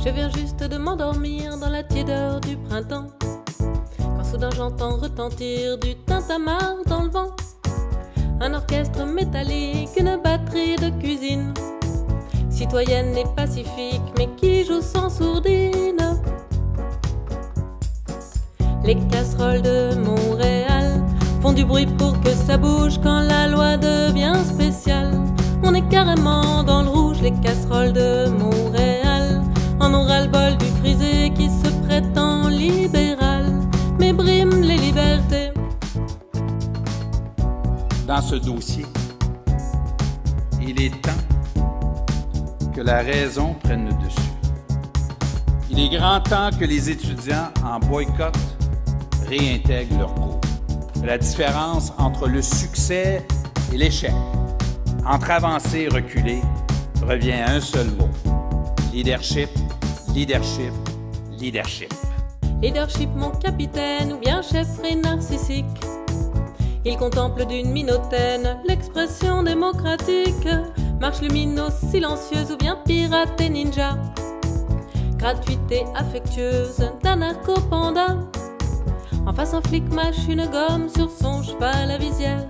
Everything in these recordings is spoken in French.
Je viens juste de m'endormir dans la tiédeur du printemps, quand soudain j'entends retentir du tintamarre dans le vent. Un orchestre métallique, une batterie de cuisine, citoyenne et pacifique, mais qui joue sans sourdine. Les casseroles de Montréal font du bruit pour que ça bouge quand la loi devient spéciale. On est carrément dans le rouge, les casseroles de Montréal en ont ras-le-bol du frisé qui se prétend libéral, mais brime les libertés. Dans ce dossier, il est temps que la raison prenne le dessus. Il est grand temps que les étudiants en boycott réintègrent leurs cours. La différence entre le succès et l'échec, entre avancer et reculer, revient à un seul mot: leadership, leadership, leadership. Leadership, mon capitaine, ou bien chef narcissique. Il contemple d'une minotaine l'expression démocratique. Marche lumineuse, silencieuse, ou bien pirate et ninja. Gratuité affectueuse d'anarcho-panda. En face, un flic mâche une gomme sur son cheval à visière.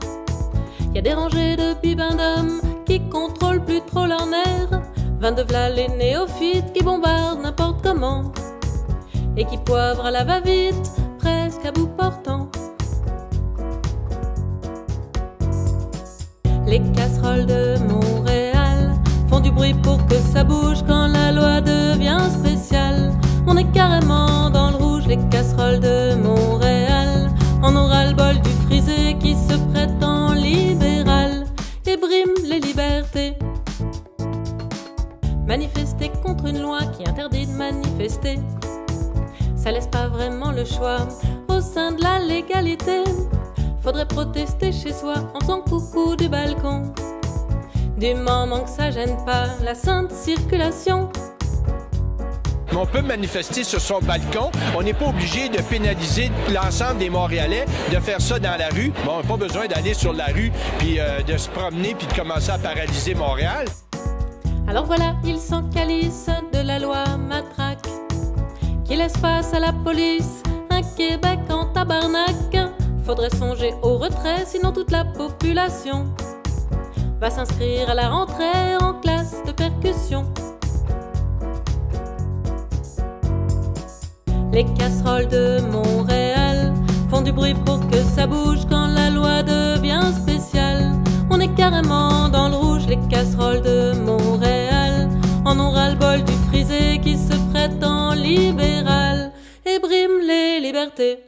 Y a des rangées de bibins d'hommes qui contrôlent plus trop leurs nerfs. 22 v'là les néophytes qui bombardent n'importe comment et qui poivrent à la va-vite, presque à bout portant. Les casseroles de Montréal font du bruit pour que ça bouge quand la loi devient spéciale. On est carrément dans le rouge, les casseroles de Montréal en ont ras-le-bol du frisé qui se prétend libéral et brime les libertés. Manifester contre une loi qui interdit de manifester, ça laisse pas vraiment le choix au sein de la légalité. Faudrait protester chez soi en faisant coucou du balcon, du moment que ça gêne pas la sainte circulation. On peut manifester sur son balcon. On n'est pas obligé de pénaliser l'ensemble des Montréalais, de faire ça dans la rue. Bon, on n'a pas besoin d'aller sur la rue puis de se promener puis de commencer à paralyser Montréal. Alors voilà, ils s'encalissent de la loi matraque qui laisse face à la police, un Québec en tabarnak. Faudrait songer au retrait, sinon toute la population va s'inscrire à la rentrée en classe de percussion. Les casseroles de Montréal font du bruit pour que ça bouge quand la loi devient spéciale. On est carrément dans le rouge, les casseroles de Montréal en ont ras-le-bol du frisé qui se prétend libéral et brime les libertés.